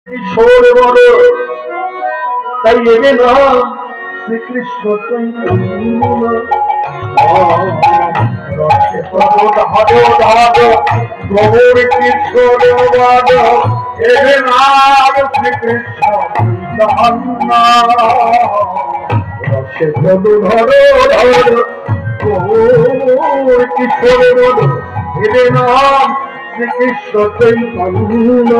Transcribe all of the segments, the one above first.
কিশোর বড় তাই এবে না শ্রীকৃষ্ণ চৈতন্য রসে প্রবোধ হরে ধার গৌর কিশোর বাদ এবে না শ্রীকৃষ্ণ চৈতন্য রসে প্রবোধ হরে ধার গৌর কিশোর বাদ এবে না শ্রীকৃষ্ণ চৈতন্য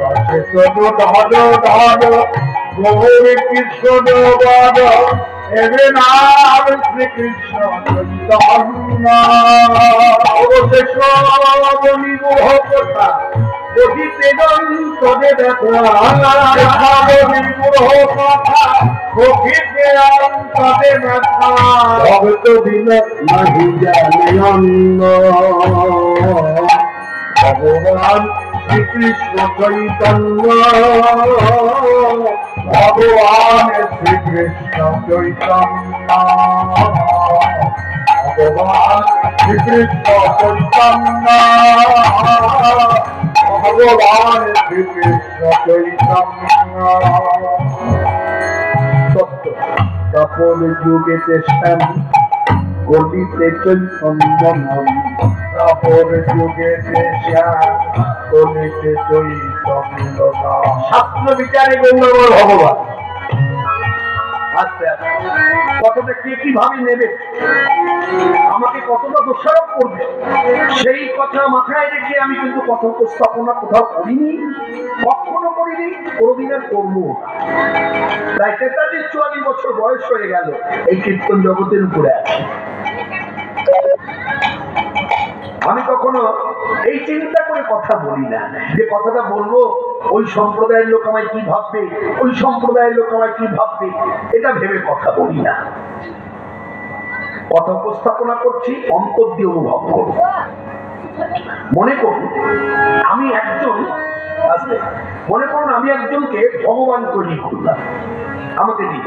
রসে প্রবোধ হরে ধার গৌর কিশোর বাদ এবে না শ্রীকৃষ্ণ চৈতন্য অবশেষ বলিব কথা কহিতে অন্তরে ব্যথা কথা কহিতে অন্তরে ব্যথা ভক্ত বিনা নাহি জানে অন্য ভগবান শ্রীকৃষ্ণ চৈতন্য ভগবান শ্রীকৃষ্ণ চৈতন্য ভগবান শ্রীকৃষ্ণ চৈতন্য ভগবান শ্রীকৃষ্ণ চৈতন্য সত্য তপন যুগেতে শ্যাম গলিতে চৈতন্য নাম তপন যুগেতে শ্যাম গলিতে চৈতন্য নাম শাস্ত্র বিচারে গৌরবর ভগবান আস্তে আস্তে কথাটা কে কিভাবে নেবে আমাকে কতটা দোষারোপ করবে সেই কথা মাথায় রেখে আমি কিন্তু কথা উপস্থাপনা কোথাও করিনি কখনো করিনি কোনদিনের করবো প্রায় 43-44 বছর বয়স হয়ে গেল এই কীর্তন জগতের উপরে আছে আমি কখনো এই চিন্তা করে কথা বলি না যে কথাটা বলবো ওই সম্প্রদায়ের লোক আমায় কি ভাববে ওই সম্প্রদায়ের লোক আমায় কি ভাববে এটা ভেবে কথা বলি না কথা উপস্থাপনা করছি অন্তর দিয়ে অনুভব করব মনে করুন আমি একজনকে ভগবান তৈরি করলাম আমাকে দিব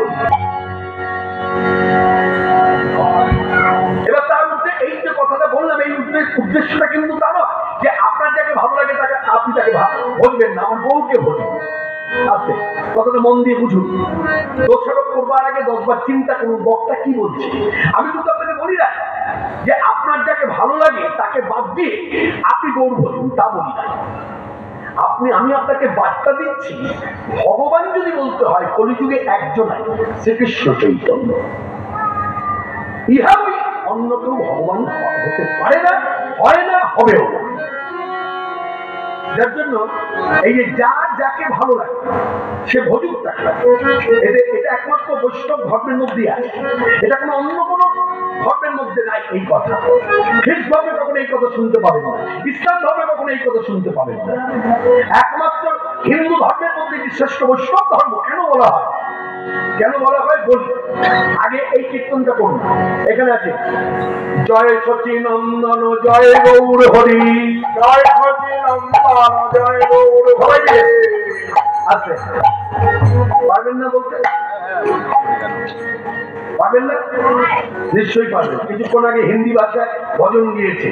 এবার তার মধ্যে এই যে কথাটা বললাম এই উদ্দেশ্যটা কিন্তু তা নয় যে আপনার যাকে ভালো লাগে তাকে আপনি তাকে ভজবেন না আমার বউকে ভজবেন আছে কথাটা মন দিয়ে বুঝুন দোষারোপ করবার আগে 10 বার চিন্তা করুন বক্তা কি বলছে আমি কিন্তু আপনাকে বলি না যে আপনার যাকে ভালো লাগে তাকে বাদ দিয়ে আপনি গৌর ভজুন তা বলি না আমি আপনাকে বার্তা দিচ্ছি ভগবান যদি বলতে হয় কলিযুগে একজন শ্রীকৃষ্ণ চৈতন্য ইহাই অন্য কেউ ভগবান হতে পারে না হয় না হবেও না যার জন্য এই যে যাকে ভালো লাগে সে ভজুক তাকে এটা একমাত্র বৈষ্ণব ধর্মের মধ্যে আছে এটা কোনো অন্য কোনো ধর্মের মধ্যে নাই এই কথা খ্রিস্ট ধর্মে কখনো এই কথা শুনতে পাবেন না ইসলাম ধর্মে কখনো এই কথা শুনতে পাবেন না একমাত্র হিন্দু ধর্মের মধ্যে শ্রেষ্ঠ বৈষ্ণব ধর্ম কেন বলা হয় বলি আগে এই কীর্তনটা করুন এখানে আছে জয় সচিনন্দন জয় গৌর হরি জয় সচিনন্দন জয় গৌর হরি আছে পারবেন না বলতে পারবেন না নিশ্চয়ই পারবেন কিছুক্ষণ আগে হিন্দি ভাষায় ভজন গিয়েছে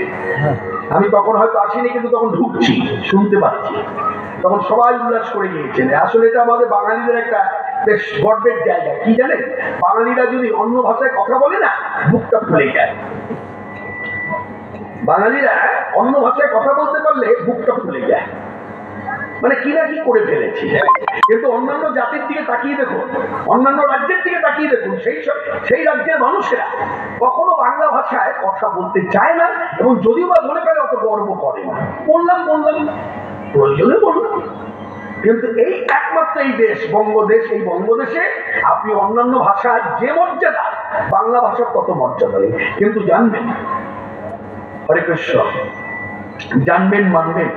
আমি তখন হয়তো আসিনি কিন্তু তখন ঢুকছি শুনতে পাচ্ছি তখন সবাই উল্লাস করে গিয়েছেন আসলে এটা আমাদের বাঙালিদের একটা বেশ গর্বের জায়গা কি জানেন বাঙালিরা যদি অন্য ভাষায় কথা বলে না বুকটা ফুলে যায় বাঙালিরা অন্য ভাষায় কথা বলতে পারলে বুকটা ফুলে যায় মানে কি না কি করে ফেলেছি কিন্তু অন্যান্য জাতির দিকে তাকিয়ে দেখুন অন্যান্য রাজ্যের দিকে তাকিয়ে দেখুন সেই রাজ্যের মানুষেরা কখনো বাংলা ভাষায় কথা বলতে চায় না এবং যদিও বা বলে ফেলে অত গর্ব করে না বললাম প্রয়োজনে বললাম কিন্তু এই একমাত্র এই দেশ বঙ্গদেশ এই বঙ্গদেশে আপনি অন্যান্য ভাষার যে মর্যাদা বাংলা ভাষার কত মর্যাদা কিন্তু জানবেন হরে কৃষ্ণ জানবেন মানবেন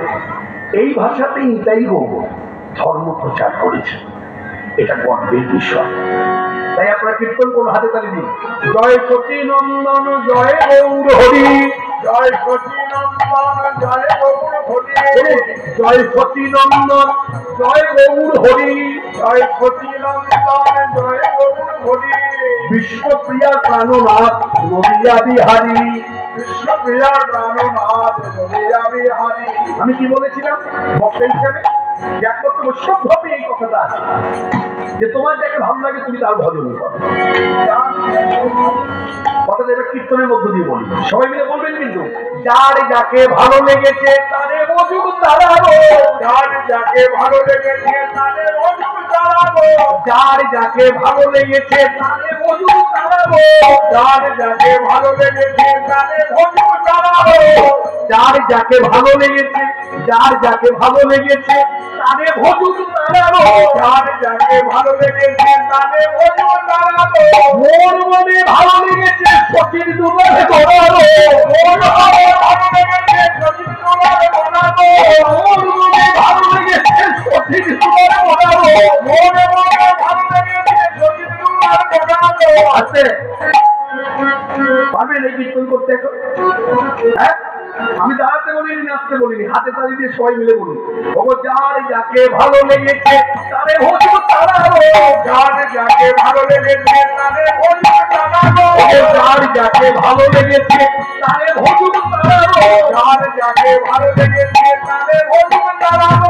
এই ভাষাতেই নিতাই গৌর ধর্ম প্রচার করেছে এটা গর্বের বিষয় তাই আপনারা কীর্তন কোন হাতে তালি দিন জয় সচিনন্দন জয় গৌর হরি জয় সচিনন্দন জয় গৌর হরি জয় সচিনন্দন জয় গৌর হরি জয় সচিনন্দন জয় গৌর হরি বিশ্বপ্রিয়া প্রাণনাথ নদিয়া বিহারী বিশ্বপ্রিয়া প্রাণনাথ নদিয়া বিহারী আমি কি বলেছিলাম বক্তা হিসাবে যে একমাত্র বৈষ্ণবভাবে এই কথাটা আছে যে তোমার যাকে ভালো লাগে তুমি তার ভজন করো। কথাটা এবার কীর্তনের মধ্য দিয়ে বলি, সবাই মিলে বলবেন কিন্তু, যার যাকে ভালো লেগেছে তারে ভজন চালাবো, যার যাকে ভালো লেগেছে তারে ভজন চালাবো, যার যাকে ভালো লেগেছে তারে ভজন চালাবো, যার যাকে ভালো লেগেছে তারে ভজন চালাবো, যার যাকে ভালো লেগেছে, যার যাকে ভালো লেগেছে তারে ভজন চালাবো, যার যাকে ভালো লেগেছে তারে ভজন চালাবো, মোর মনে ভালো লেগেছে সচির দুলারে দৌড়াবো, মোর মনে ভালো লেগেছে সচির দুলারে দৌড়াবো, মোর মনে ভালো লেগেছে সচির দুলারে দৌড়াবো, মোর মনে ভালো লেগেছে সচির দুলারে দৌড়াবো। আছে পারবেন এই কীর্তন করতে এখন? হ্যাঁ, আমি দাঁড়াতে বলিনি, নাচতে বলিনি, হাতে তালি দিয়ে সবাই মিলে বলুন, ওগো যার যাকে ভালো লেগেছে তারে ভজন চালাবো, যার যাকে ভালো লেগেছে তারে ভজন চালাবো, যার যাকে ভালো লেগেছে তারে ভজন চালাবো, যার যাকে ভালো লেগেছে তারে ভজন চালাবো,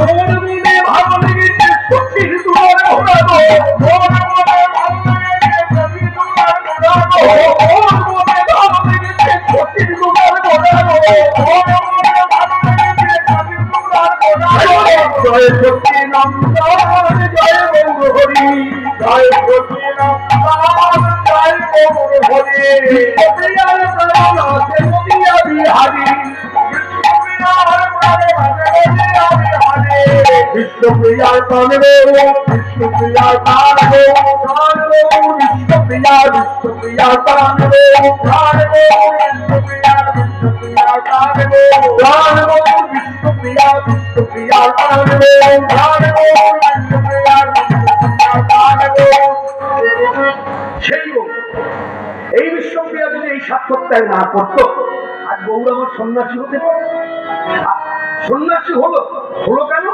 মোর মনে ভালো লেগেছে সচির দুলারে দৌড়াবো, মোর মনে ভালো লেগেছে সচির দুলারে দৌড়াবো, মোর মনে ভালো লেগেছে সচির দুলারে দৌড়াবো, মোর মনে ভালো লেগেছে সচির দুলারে দৌড়াবো। জয় সচি নন্দন জয় গৌর হরি, জয় সচি নন্দন জয় গৌর হরি, বিষ্ণুপ্রিয়ার প্রাণ আছে মতিয়া বিহারী, বিষ্ণুপ্রিয়ার প্রাণে আছে মতিয়া বিহারী, বিষ্ণুপ্রিয়ার প্রাণে বিষ্ণুপ্রিয়ার প্রাণ গো প্রাণ গো, বিষ্ণুপ্রিয়ার বিষ্ণুপ্রিয়ার প্রাণ গো প্রাণ গো, বিষ্ণুপ্রিয়ার বিষ্ণুপ্রিয়ার প্রাণ গো প্রাণ গো, বিষ্ণুপ্রিয়ার বিষ্ণুপ্রিয়ার প্রাণ গো প্রাণ গো, বিষ্ণুপ্রিয়ার বিষ্ণুপ্রিয়ার প্রাণ গো। সেই গো এই বিষ্ণুপ্রিয়া যদি এই সাক্ষাৎকার না করতো আজ গৌর আমার সন্ন্যাসী হতে পারে। সন্ন্যাসী হলো হলো কেন?